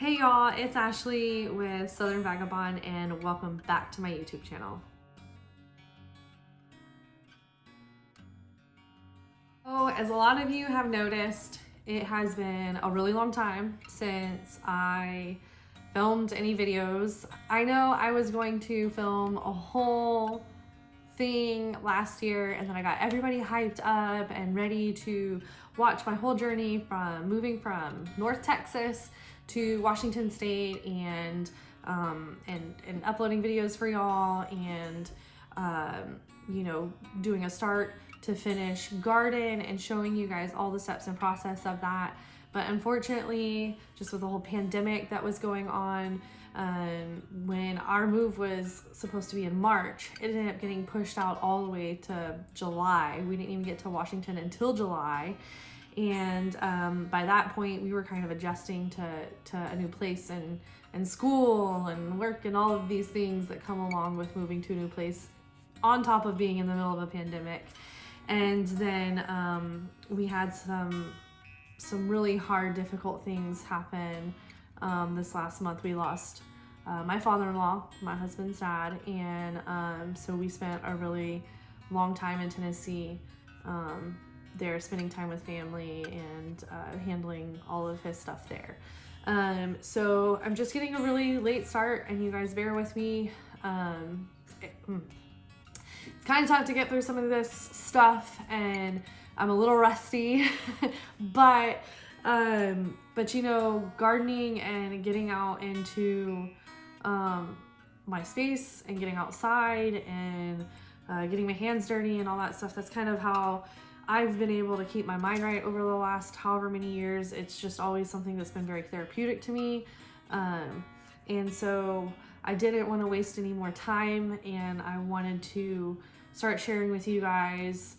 Hey y'all, it's Ashley with Southern Vagabond and welcome back to my YouTube channel. So as a lot of you have noticed, it has been a really long time since I filmed any videos. I know I was going to film a whole thing last year and then I got everybody hyped up and ready to watch my whole journey from moving from North Texas to Washington State and uploading videos for y'all and doing a start to finish garden and showing you guys all the steps and process of that. But unfortunately, just with the whole pandemic that was going on, when our move was supposed to be in March, it ended up getting pushed out all the way to July. We didn't even get to Washington until July. And by that point, we were kind of adjusting to a new place and school and work and all of these things that come along with moving to a new place on top of being in the middle of a pandemic. And then we had some really hard, difficult things happen. This last month, we lost my father-in-law, my husband's dad, and so we spent a really long time in Tennessee there, spending time with family and handling all of his stuff there. So I'm just getting a really late start, and you guys bear with me. It's kind of tough to get through some of this stuff, and I'm a little rusty, but you know, gardening and getting out into my space and getting outside and getting my hands dirty and all that stuff, that's kind of how I've been able to keep my mind right over the last however many years. It's just always something that's been very therapeutic to me. And so I didn't want to waste any more time, and I wanted to start sharing with you guys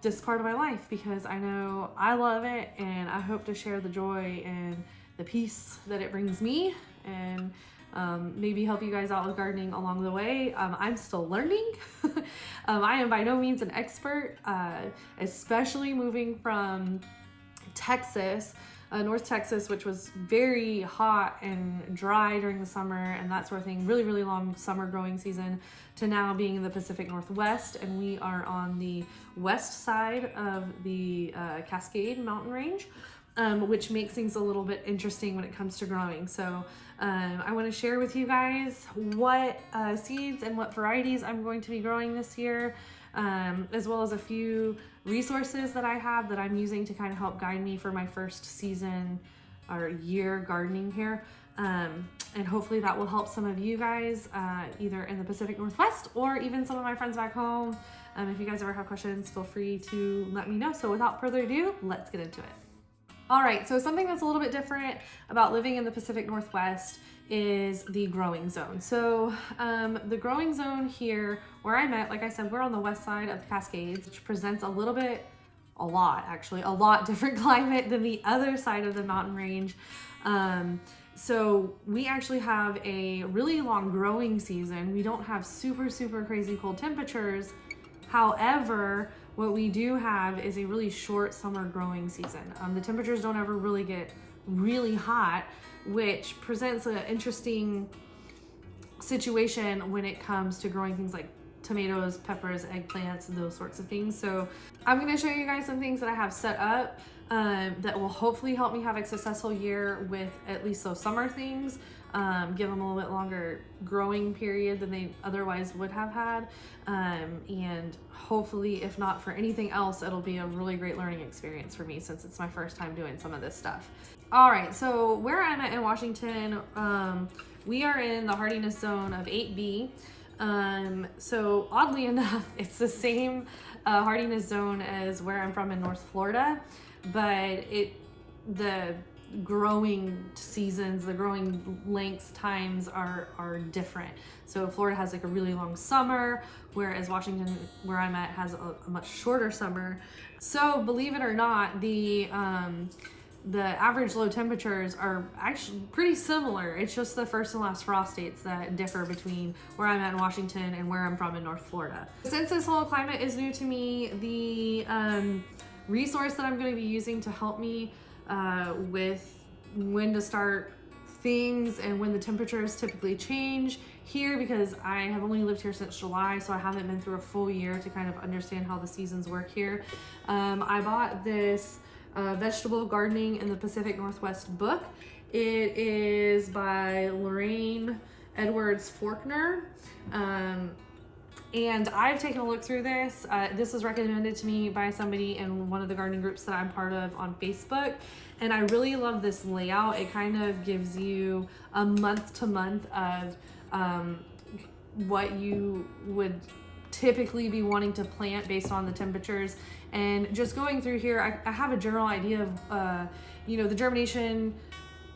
this part of my life, because I know I love it and I hope to share the joy and the peace that it brings me, and maybe help you guys out with gardening along the way. I'm still learning. I am by no means an expert, especially moving from Texas, North Texas, which was very hot and dry during the summer and that sort of thing, really, really long summer growing season, to now being in the Pacific Northwest, and we are on the west side of the Cascade mountain range, which makes things a little bit interesting when it comes to growing. So I want to share with you guys what seeds and what varieties I'm going to be growing this year, as well as a few resources that I have that I'm using to kind of help guide me for my first season or year gardening here. And hopefully that will help some of you guys either in the Pacific Northwest or even some of my friends back home. If you guys ever have questions, feel free to let me know. So without further ado, let's get into it. All right, so something that's a little bit different about living in the Pacific Northwest is the growing zone. So the growing zone here, where I'm at, like I said, we're on the west side of the Cascades, which presents a lot different climate than the other side of the mountain range. So we actually have a really long growing season. We don't have super, super crazy cold temperatures. However, what we do have is a really short summer growing season. The temperatures don't ever really get really hot, which presents an interesting situation when it comes to growing things like tomatoes, peppers, eggplants, those sorts of things. So I'm going to show you guys some things that I have set up that will hopefully help me have a successful year with at least those summer things. Give them a little bit longer growing period than they otherwise would have had. And hopefully, if not for anything else, it'll be a really great learning experience for me, since it's my first time doing some of this stuff. All right, so where I'm at in Washington, we are in the hardiness zone of 8B. So oddly enough, it's the same hardiness zone as where I'm from in North Florida, but the growing seasons, the growing lengths, times are different. So Florida has like a really long summer, whereas Washington, where I'm at, has a much shorter summer. So believe it or not, the average low temperatures are actually pretty similar. It's just the first and last frost dates that differ between where I'm at in Washington and where I'm from in North Florida. Since this whole climate is new to me, the resource that I'm going to be using to help me with when to start things and when the temperatures typically change here, because I have only lived here since July, so I haven't been through a full year to kind of understand how the seasons work here. I bought this Vegetable Gardening in the Pacific Northwest book. It is by Lorraine Edwards Faulkner. And I've taken a look through this. This was recommended to me by somebody in one of the gardening groups that I'm part of on Facebook. And I really love this layout. It kind of gives you a month to month of what you would typically be wanting to plant based on the temperatures. And just going through here, I have a general idea of, the germination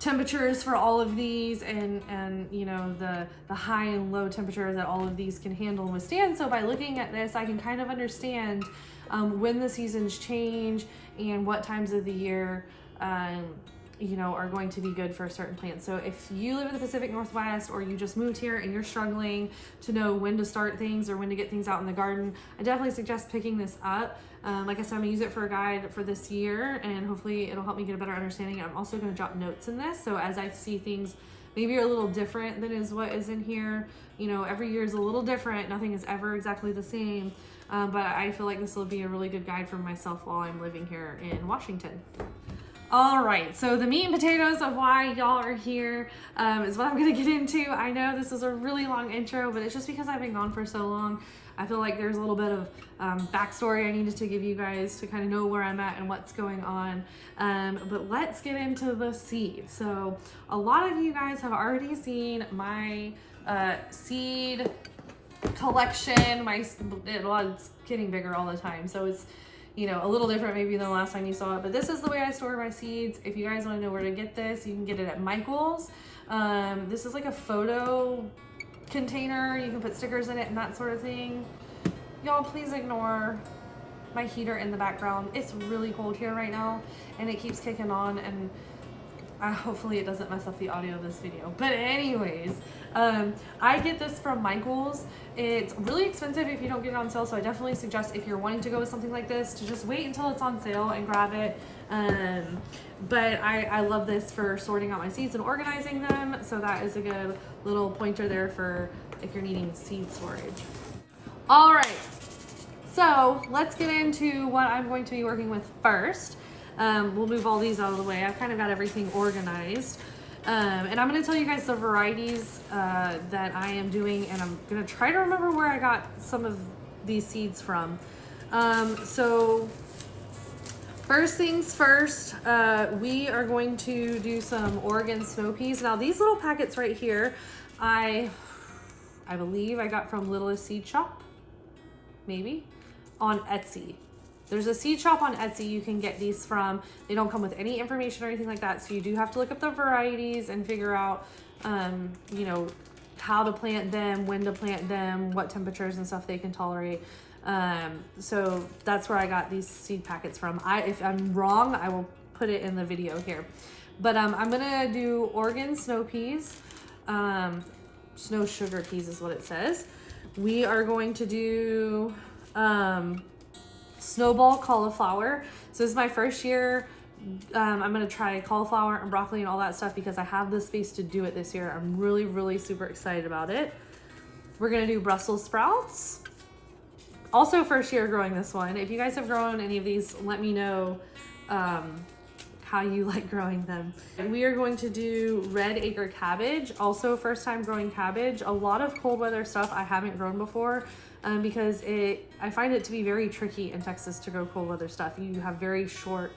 temperatures for all of these, and the high and low temperature that all of these can handle and withstand. So by looking at this, I can kind of understand when the seasons change and what times of the year are going to be good for certain plants. So if you live in the Pacific Northwest, or you just moved here and you're struggling to know when to start things or when to get things out in the garden, I definitely suggest picking this up. Like I said, I'm gonna use it for a guide for this year, and hopefully it'll help me get a better understanding. I'm also gonna jot notes in this, so as I see things maybe are a little different than is what is in here. Every year is a little different. Nothing is ever exactly the same. But I feel like this will be a really good guide for myself while I'm living here in Washington. All right, so the meat and potatoes of why y'all are here is what I'm gonna get into. I know this is a really long intro, but it's just because I've been gone for so long. I feel like there's a little bit of backstory I needed to give you guys to kind of know where I'm at and what's going on. But let's get into the seeds. So a lot of you guys have already seen my seed collection. It's getting bigger all the time, so it's a little different maybe than the last time you saw it, but this is the way I store my seeds. If you guys want to know where to get this, you can get it at Michael's. This is like a photo container. You can put stickers in it and that sort of thing. Y'all, please ignore my heater in the background. It's really cold here right now, and it keeps kicking on, and hopefully it doesn't mess up the audio of this video. But anyways, I get this from Michael's. It's really expensive if you don't get it on sale, so I definitely suggest, if you're wanting to go with something like this, to just wait until it's on sale and grab it. But I love this for sorting out my seeds and organizing them, so that is a good little pointer there for if you're needing seed storage. All right, so let's get into what I'm going to be working with first. We'll move all these out of the way. I've kind of got everything organized. And I'm going to tell you guys the varieties that I am doing, and I'm going to try to remember where I got some of these seeds from. So first things first, we are going to do some Oregon snow peas. Now these little packets right here, I believe I got from Littlest Seed Shop, maybe, on Etsy. There's a seed shop on Etsy you can get these from. They don't come with any information or anything like that, so you do have to look up the varieties and figure out, how to plant them, when to plant them, what temperatures and stuff they can tolerate. So that's where I got these seed packets from. If I'm wrong, I will put it in the video here. But I'm gonna do Oregon snow peas. Snow sugar peas is what it says. We are going to do snowball cauliflower. So this is my first year. I'm gonna try cauliflower and broccoli and all that stuff because I have the space to do it this year. I'm really, really super excited about it. We're gonna do Brussels sprouts. Also first year growing this one. If you guys have grown any of these, let me know how you like growing them. And we are going to do red acre cabbage. Also first time growing cabbage. A lot of cold weather stuff I haven't grown before. Because I find it to be very tricky in Texas to grow cold weather stuff. You have very short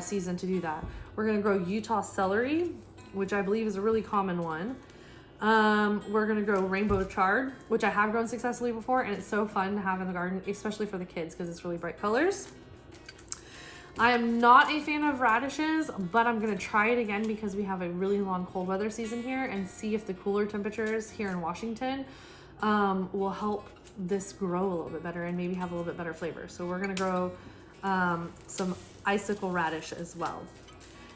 season to do that. We're gonna grow Utah celery, which I believe is a really common one. We're gonna grow rainbow chard, which I have grown successfully before, and it's so fun to have in the garden, especially for the kids because it's really bright colors. I am not a fan of radishes, but I'm gonna try it again because we have a really long cold weather season here, and see if the cooler temperatures here in Washington will help this grow a little bit better and maybe have a little bit better flavor. So we're gonna grow some icicle radish as well.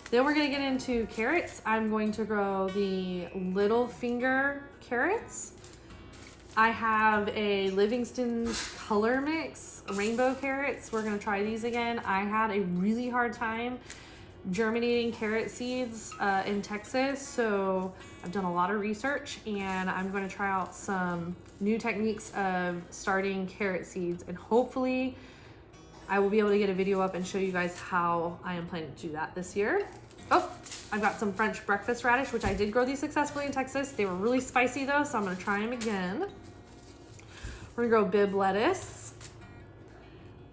Then we're gonna get into carrots. I'm going to grow the little finger carrots. I have a Livingston color mix rainbow carrots. We're gonna try these again. I had a really hard time germinating carrot seeds in Texas. So I've done a lot of research and I'm going to try out some new techniques of starting carrot seeds, and hopefully I will be able to get a video up and show you guys how I am planning to do that this year. Oh, I've got some French breakfast radish, which I did grow these successfully in Texas. They were really spicy though, so I'm gonna try them again. We're gonna grow Bib lettuce.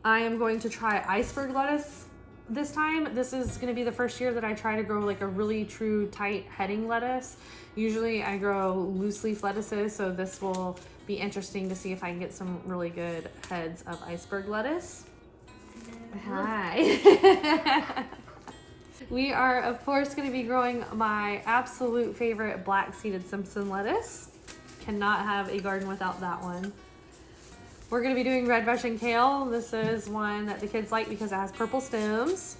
I am going to try iceberg lettuce this time. This is gonna be the first year that I try to grow like a really true tight heading lettuce. Usually I grow loose leaf lettuces, so this will be interesting to see if I can get some really good heads of iceberg lettuce. Hi. We are, of course, going to be growing my absolute favorite black-seeded Simpson lettuce. Cannot have a garden without that one. We're going to be doing red Russian kale. This is one that the kids like because it has purple stems.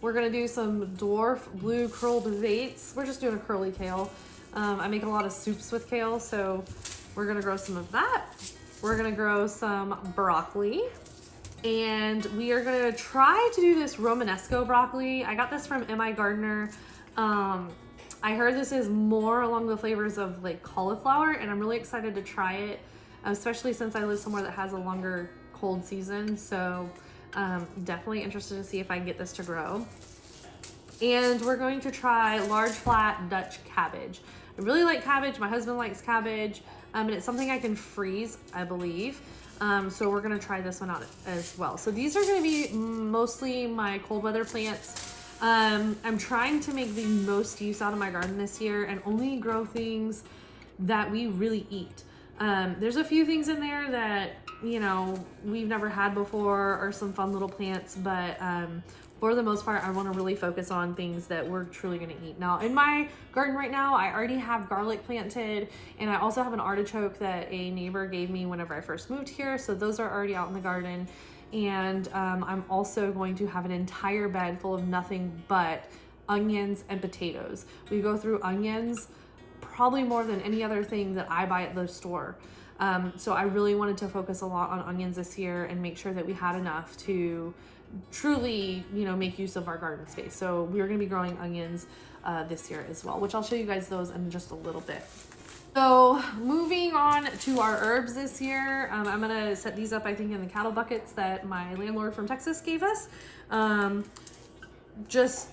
We're going to do some dwarf blue curled vates. We're just doing a curly kale. I make a lot of soups with kale, so we're going to grow some of that. We're going to grow some broccoli. And we are gonna try to do this Romanesco broccoli. I got this from M.I. Gardener. I heard this is more along the flavors of like cauliflower, and I'm really excited to try it, especially since I live somewhere that has a longer cold season. So definitely interested to see if I can get this to grow. And we're going to try large flat Dutch cabbage. I really like cabbage. My husband likes cabbage, and it's something I can freeze, I believe. So we're gonna try this one out as well. So these are gonna be mostly my cold weather plants. I'm trying to make the most use out of my garden this year and only grow things that we really eat. There's a few things in there that, you know, we've never had before, or some fun little plants, but for the most part, I want to really focus on things that we're truly going to eat. Now, in my garden right now, I already have garlic planted, and I also have an artichoke that a neighbor gave me whenever I first moved here. So those are already out in the garden. And I'm also going to have an entire bed full of nothing but onions and potatoes. We go through onions probably more than any other thing that I buy at the store. So I really wanted to focus a lot on onions this year and make sure that we had enough to truly, you know, make use of our garden space. So we're going to be growing onions this year as well, which I'll show you guys those in just a little bit. So moving on to our herbs this year, I'm going to set these up, I think, in the cattle buckets that my landlord from Texas gave us. Just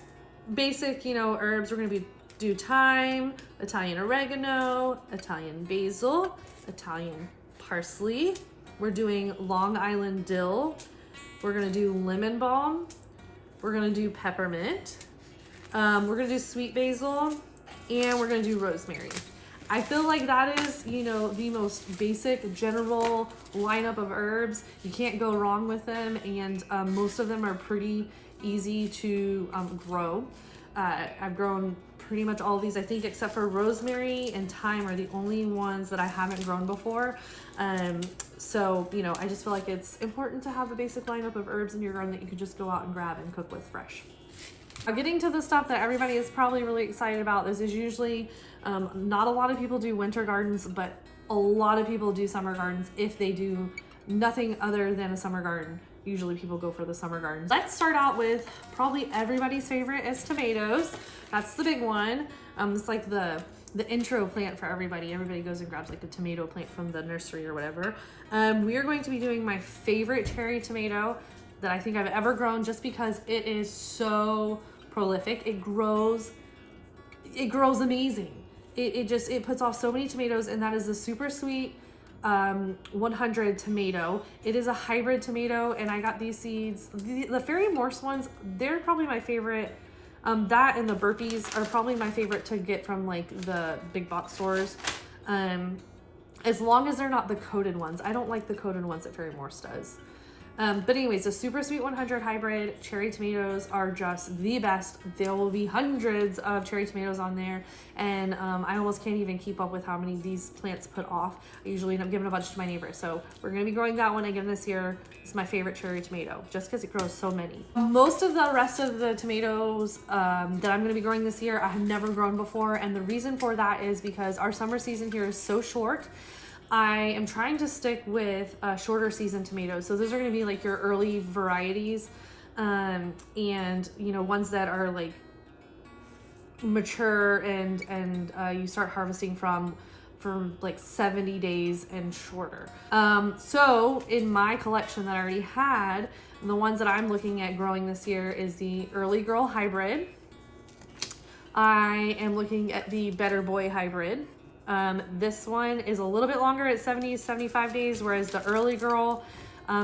basic, you know, herbs. We're going to do thyme, Italian oregano, Italian basil, Italian parsley. We're doing Long Island dill. We're gonna do lemon balm. We're gonna do peppermint. We're gonna do sweet basil, and we're gonna do rosemary. I feel like that is, you know, the most basic general lineup of herbs. You can't go wrong with them, and most of them are pretty easy to grow. I've grown pretty much all of these, I think, except for rosemary and thyme are the only ones that I haven't grown before. So, you know, I just feel like it's important to have a basic lineup of herbs in your garden that you could just go out and grab and cook with fresh. Now, getting to the stuff that everybody is probably really excited about, this is usually, not a lot of people do winter gardens, but a lot of people do summer gardens if they do nothing other than a summer garden. Usually people go for the summer gardens. Let's start out with probably everybody's favorite is tomatoes. That's the big one. It's like the intro plant for everybody. Everybody goes and grabs like a tomato plant from the nursery or whatever. We are going to be doing my favorite cherry tomato that I think I've ever grown, just because it is so prolific. It grows amazing. It puts off so many tomatoes, and that is the super sweet 100 tomato. It is a hybrid tomato, and I got these seeds. The Fairy Morse ones, they're probably my favorite. That and the burpees are probably my favorite to get from like the big box stores. As long as they're not the coated ones. I don't like the coated ones that Fairy Morse does. But anyways, the Super Sweet 100 hybrid cherry tomatoes are just the best. There will be hundreds of cherry tomatoes on there, and I almost can't even keep up with how many these plants put off. I usually end up giving a bunch to my neighbors, so we're going to be growing that one again this year. It's my favorite cherry tomato, just because it grows so many. Most of the rest of the tomatoes that I'm going to be growing this year, I have never grown before, and the reason for that is because our summer season here is so short. I am trying to stick with shorter season tomatoes. So those are going to be like your early varieties. And you know, ones that are like mature and you start harvesting from like 70 days and shorter. So in my collection that I already had, the ones that I'm looking at growing this year is the Early Girl Hybrid. I am looking at the Better Boy Hybrid. This one is a little bit longer at 70, 75 days, whereas the Early Girl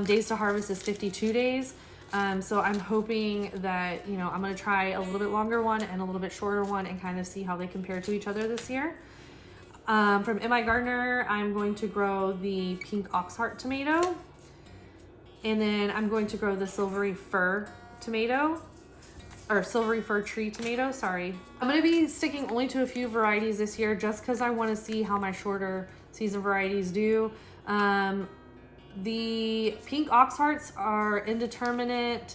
days to harvest is 52 days. So I'm hoping that, you know, I'm going to try a little bit longer one and a little bit shorter one and kind of see how they compare to each other this year. From In My Gardener, I'm going to grow the Pink Oxheart tomato. And then I'm going to grow the Silvery Fir tomato. Or Silvery Fir Tree tomato, sorry. I'm going to be sticking only to a few varieties this year just because I want to see how my shorter season varieties do. The Pink Oxhearts are indeterminate,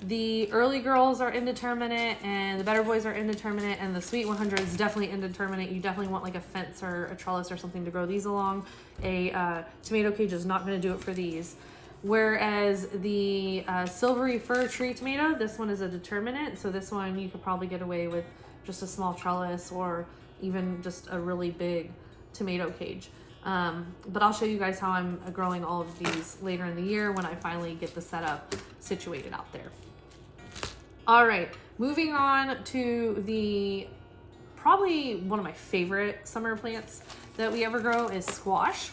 the Early Girls are indeterminate, and the Better Boys are indeterminate, and the Sweet 100 is definitely indeterminate. You definitely want like a fence or a trellis or something to grow these along. A tomato cage is not going to do it for these. Whereas the Silvery Fir Tree tomato, this one is a determinate, so this one you could probably get away with just a small trellis or even just a really big tomato cage. But I'll show you guys how I'm growing all of these later in the year when I finally get the setup situated out there. All right, moving on to the probably one of my favorite summer plants that we ever grow is squash.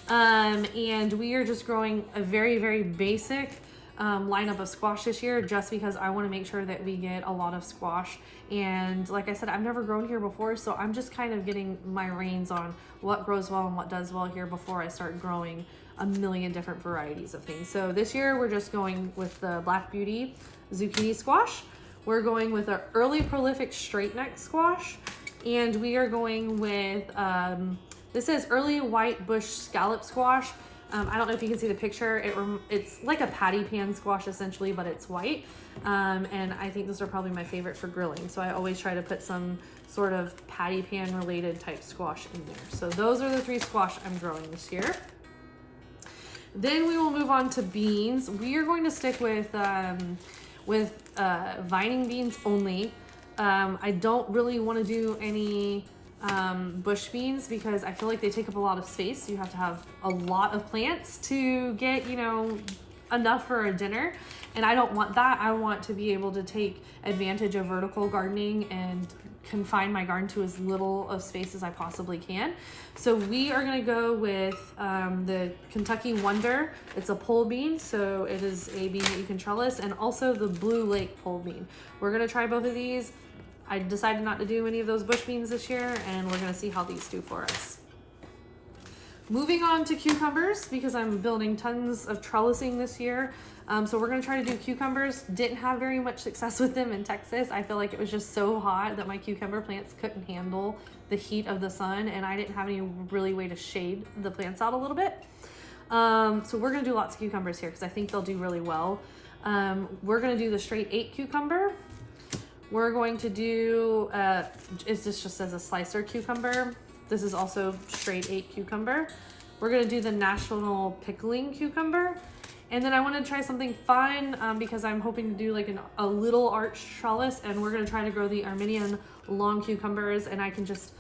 And we are just growing a very, very basic lineup of squash this year just because I want to make sure that we get a lot of squash. And like I said, I've never grown here before, so I'm just kind of getting my reins on what grows well and what does well here before I start growing a million different varieties of things. So this year we're just going with the Black Beauty zucchini squash. We're going with our Early Prolific straight neck squash, and we are going with this is Early White Bush Scallop Squash. I don't know if you can see the picture. It's like a patty pan squash essentially, but it's white. And I think those are probably my favorite for grilling. So I always try to put some sort of patty pan related type squash in there. So those are the 3 squash I'm growing this year. Then we will move on to beans. We are going to stick with vining beans only. I don't really want to do any bush beans because I feel like they take up a lot of space. You have to have a lot of plants to get, you know, enough for a dinner, and I don't want that. I want to be able to take advantage of vertical gardening and confine my garden to as little of space as I possibly can. So we are going to go with the Kentucky Wonder. It's a pole bean, so it is a bean that you can trellis, and also the Blue Lake pole bean. We're going to try both of these. I decided not to do any of those bush beans this year, and we're going to see how these do for us. Moving on to cucumbers, because I'm building tons of trellising this year. So we're going to try to do cucumbers. Didn't have very much success with them in Texas. I feel like it was just so hot that my cucumber plants couldn't handle the heat of the sun, and I didn't have any really way to shade the plants out a little bit. So we're going to do lots of cucumbers here because I think they'll do really well. We're going to do the straight 8 cucumber. We're going to do, this just says a slicer cucumber. This is also straight 8 cucumber. We're gonna do the National Pickling cucumber. And then I wanna try something fun because I'm hoping to do like a little arch trellis, and we're gonna try to grow the Armenian long cucumbers, and I can just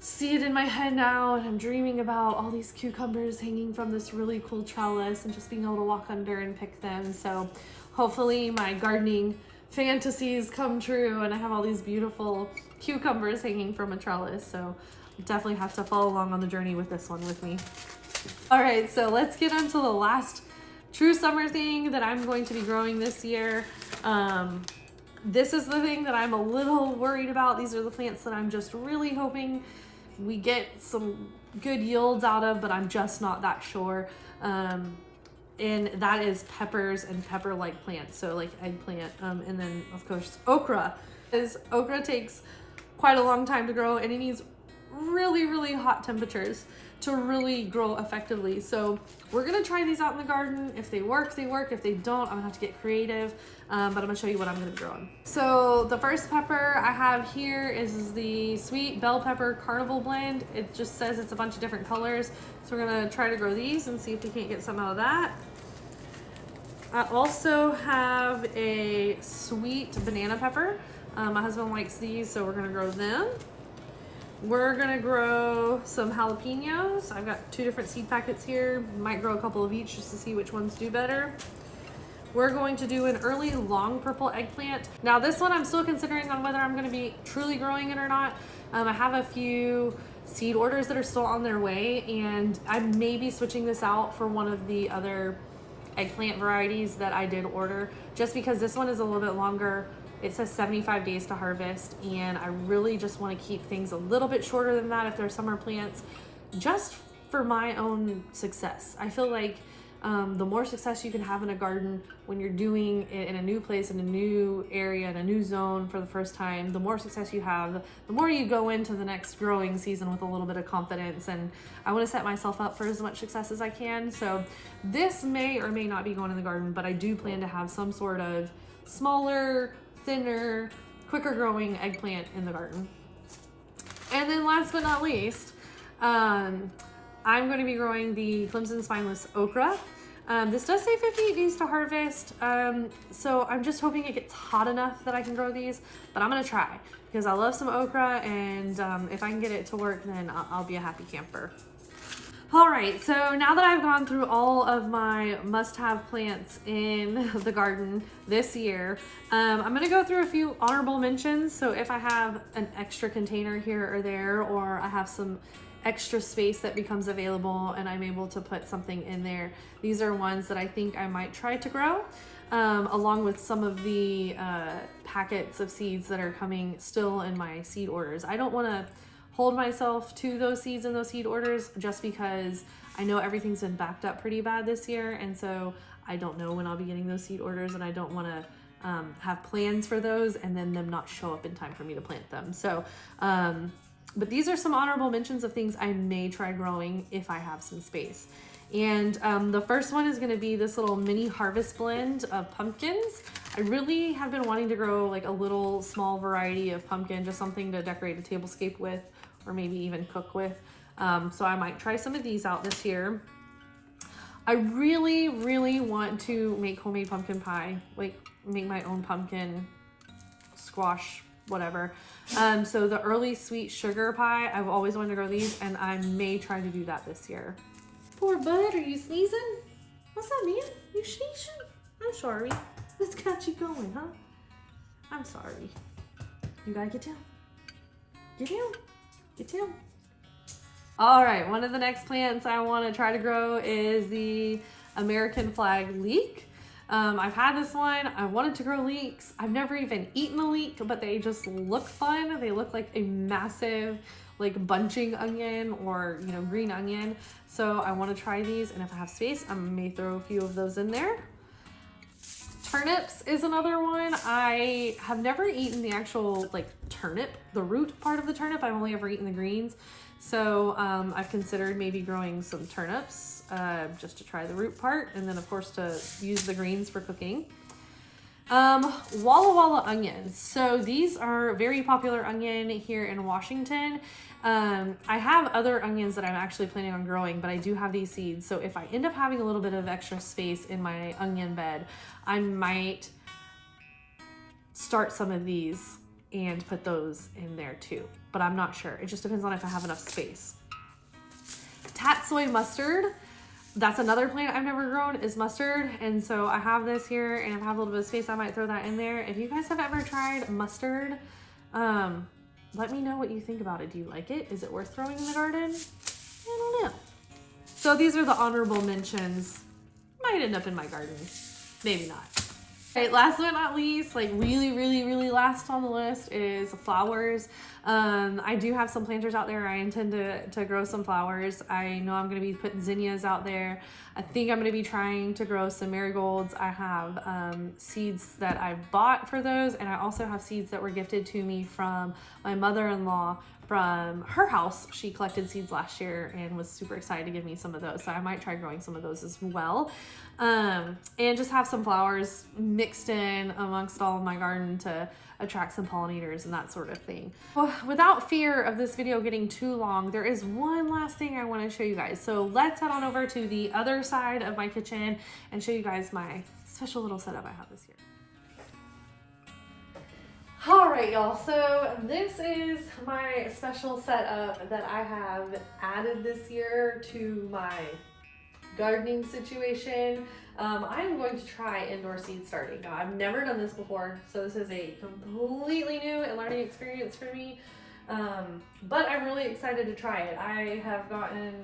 see it in my head now, and I'm dreaming about all these cucumbers hanging from this really cool trellis and just being able to walk under and pick them. So hopefully my gardening fantasies come true and I have all these beautiful cucumbers hanging from a trellis. So definitely have to follow along on the journey with this one with me. All right, so let's get on to the last true summer thing that I'm going to be growing this year. This is the thing that I'm a little worried about. These are the plants that I'm just really hoping we get some good yields out of, but I'm just not that sure. And that is peppers and pepper-like plants, so like eggplant, and then of course okra. Because okra takes quite a long time to grow, and it needs really, really hot temperatures to really grow effectively. So we're gonna try these out in the garden. If they work, they work. If they don't, I'm gonna have to get creative, but I'm gonna show you what I'm gonna be growing. So the first pepper I have here is the Sweet Bell Pepper Carnival Blend. It just says it's a bunch of different colors. So we're gonna try to grow these and see if we can't get some out of that. I also have a sweet banana pepper. My husband likes these, so we're gonna grow them. We're gonna grow some jalapenos. I've got 2 different seed packets here. Might grow a couple of each just to see which ones do better. We're going to do an early long purple eggplant. Now this one I'm still considering on whether I'm gonna be truly growing it or not. I have a few seed orders that are still on their way, and I may be switching this out for one of the other eggplant varieties that I did order, just because this one is a little bit longer. It says 75 days to harvest, and I really just want to keep things a little bit shorter than that if they're summer plants, just for my own success. I feel like the more success you can have in a garden when you're doing it in a new place, in a new area, in a new zone for the first time, the more success you have, the more you go into the next growing season with a little bit of confidence. And I want to set myself up for as much success as I can. So this may or may not be going in the garden, but I do plan to have some sort of smaller, thinner, quicker growing eggplant in the garden. And then last but not least, I'm going to be growing the Clemson spineless okra. This does say 58 days to harvest, so I'm just hoping it gets hot enough that I can grow these, but I'm going to try because I love some okra, and if I can get it to work, then I'll be a happy camper. All right, so now that I've gone through all of my must-have plants in the garden this year, I'm gonna go through a few honorable mentions. So if I have an extra container here or there, or I have some extra space that becomes available and I'm able to put something in there, these are ones that I think I might try to grow, along with some of the packets of seeds that are coming still in my seed orders. I don't wanna hold myself to those seeds and those seed orders just because I know everything's been backed up pretty bad this year, and so I don't know when I'll be getting those seed orders, and I don't want to have plans for those and then them not show up in time for me to plant them. So but these are some honorable mentions of things I may try growing if I have some space. And the first one is going to be this little mini harvest blend of pumpkins. I really have been wanting to grow like a little small variety of pumpkin, just something to decorate a tablescape with, or maybe even cook with. So I might try some of these out this year. I really, really want to make homemade pumpkin pie, like make my own pumpkin squash, whatever. So the early sweet sugar pie, I've always wanted to grow these, and I may try to do that this year. Poor bud, are you sneezing? What's that, man? You sneezing? I'm sorry. What's got you going, huh? I'm sorry. You gotta get down. Get down. Get down. All right, one of the next plants I want to try to grow is the American flag leek. I've had this one. I wanted to grow leeks. I've never even eaten a leek, but they just look fun. They look like a massive, like bunching onion, or green onion. So I want to try these, and if I have space, I may throw a few of those in there. Turnips is another one. I have never eaten the actual turnip, the root part of the turnip. I've only ever eaten the greens. So I've considered maybe growing some turnips just to try the root part, and then of course to use the greens for cooking. Walla Walla onions. So these are a very popular onion here in Washington. I have other onions that I'm actually planning on growing, but I do have these seeds. So if I end up having a little bit of extra space in my onion bed, I might start some of these and put those in there too, but I'm not sure. It just depends on if I have enough space. Tatsoi mustard. That's another plant I've never grown, is mustard. And so I have this here, and if I have a little bit of space, I might throw that in there. If you guys have ever tried mustard, let me know what you think about it. Do you like it? Is it worth throwing in the garden? I don't know. So these are the honorable mentions. Might end up in my garden. Maybe not. Okay, last but not least, really last on the list is flowers. I do have some planters out there. I intend to grow some flowers. I know I'm going to be putting zinnias out there. I think I'm going to be trying to grow some marigolds. I have seeds that I've bought for those, and I also have seeds that were gifted to me from my mother-in-law from her house. She collected seeds last year and was super excited to give me some of those. So I might try growing some of those as well. And just have some flowers mixed in amongst all of my garden to attract some pollinators and that sort of thing. Well, without fear of this video getting too long, there is one last thing I want to show you guys. So let's head on over to the other side of my kitchen and show you guys my special little setup I have this year. All right, y'all, so this is my special setup that I have added this year to my gardening situation. I'm going to try indoor seed starting. Now, I've never done this before, so this is a completely new and learning experience for me. But I'm really excited to try it. I have gotten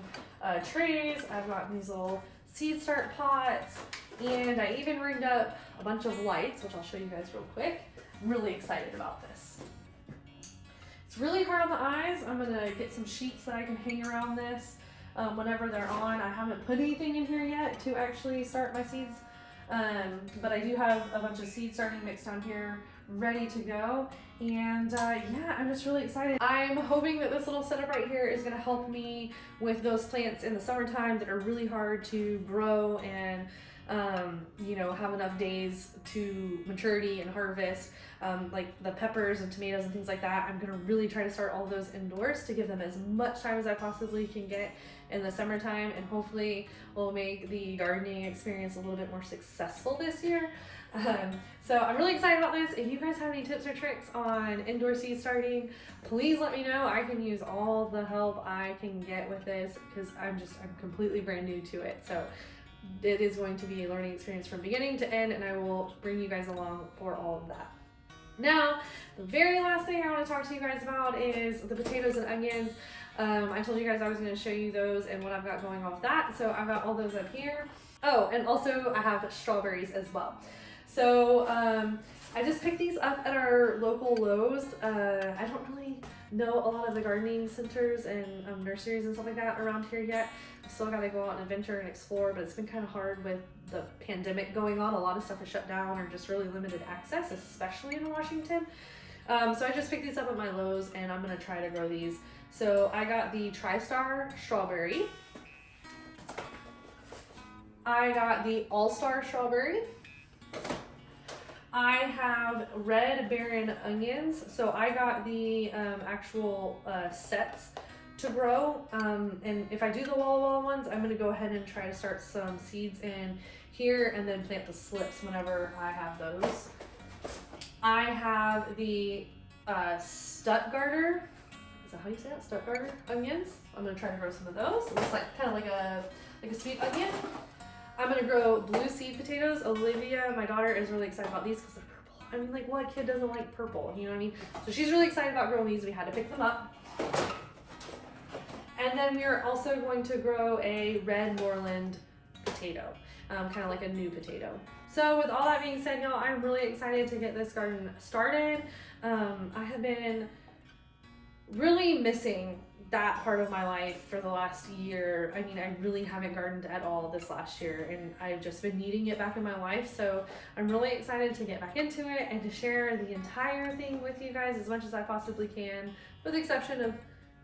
trays, I've gotten these little seed start pots, and I even rigged up a bunch of lights, which I'll show you guys real quick. I'm really excited about this. It's really hard on the eyes. I'm gonna get some sheets that I can hang around this whenever they're on. I haven't put anything in here yet to actually start my seeds, but I do have a bunch of seed starting mix down here ready to go. And yeah, I'm just really excited. I'm hoping that this little setup right here is gonna help me with those plants in the summertime that are really hard to grow and you know, have enough days to maturity and harvest, like the peppers and tomatoes and things like that. I'm gonna really try to start all of those indoors to give them as much time as I possibly can get in the summertime, and hopefully will make the gardening experience a little bit more successful this year. So I'm really excited about this. If you guys have any tips or tricks on indoor seed starting, please let me know. I can use all the help I can get with this because I'm completely brand new to it. So it is going to be a learning experience from beginning to end, and I will bring you guys along for all of that. Now, the very last thing I want to talk to you guys about is the potatoes and onions. I told you guys I was going to show you those and what I've got going on with that. So I've got all those up here. Oh, and also I have strawberries as well. So I just picked these up at our local Lowe's. I don't really know a lot of the gardening centers and nurseries and stuff like that around here yet. I've still got to go out and adventure and explore, but it's been kind of hard with the pandemic going on. A lot of stuff is shut down or just really limited access, especially in Washington. So I just picked these up at my Lowe's, and I'm going to try to grow these. So I got the TriStar strawberry. I got the All-Star strawberry. I have red Baron onions, so I got the actual sets to grow, and if I do the wall ones, I'm going to go ahead and try to start some seeds in here and then plant the slips whenever I have those. I have the Stuttgarter, is that how you say it? Stuttgarter onions. I'm going to try to grow some of those. It looks like kind of like a sweet onion. I'm gonna grow blue seed potatoes. Olivia, my daughter, is really excited about these because they're purple. I mean, like, what kid doesn't like purple? You know what I mean? So she's really excited about growing these. We had to pick them up. And then we are also going to grow a red Moreland potato, kind of like a new potato. So with all that being said, y'all, I'm really excited to get this garden started. I have been really missing that part of my life for the last year. I mean, I really haven't gardened at all this last year, and I've just been needing it back in my life. So I'm really excited to get back into it and to share the entire thing with you guys as much as I possibly can, with the exception of,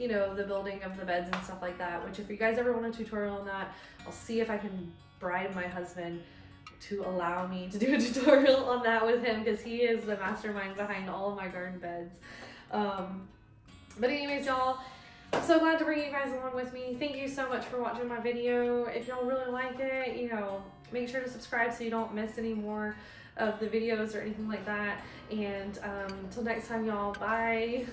you know, the building of the beds and stuff like that, which if you guys ever want a tutorial on that, I'll see if I can bribe my husband to allow me to do a tutorial on that with him, because he is the mastermind behind all of my garden beds. But anyways, y'all, I'm so glad to bring you guys along with me. Thank you so much for watching my video. If y'all really like it, you know, make sure to subscribe so you don't miss any more of the videos or anything like that. And until next time, y'all, bye.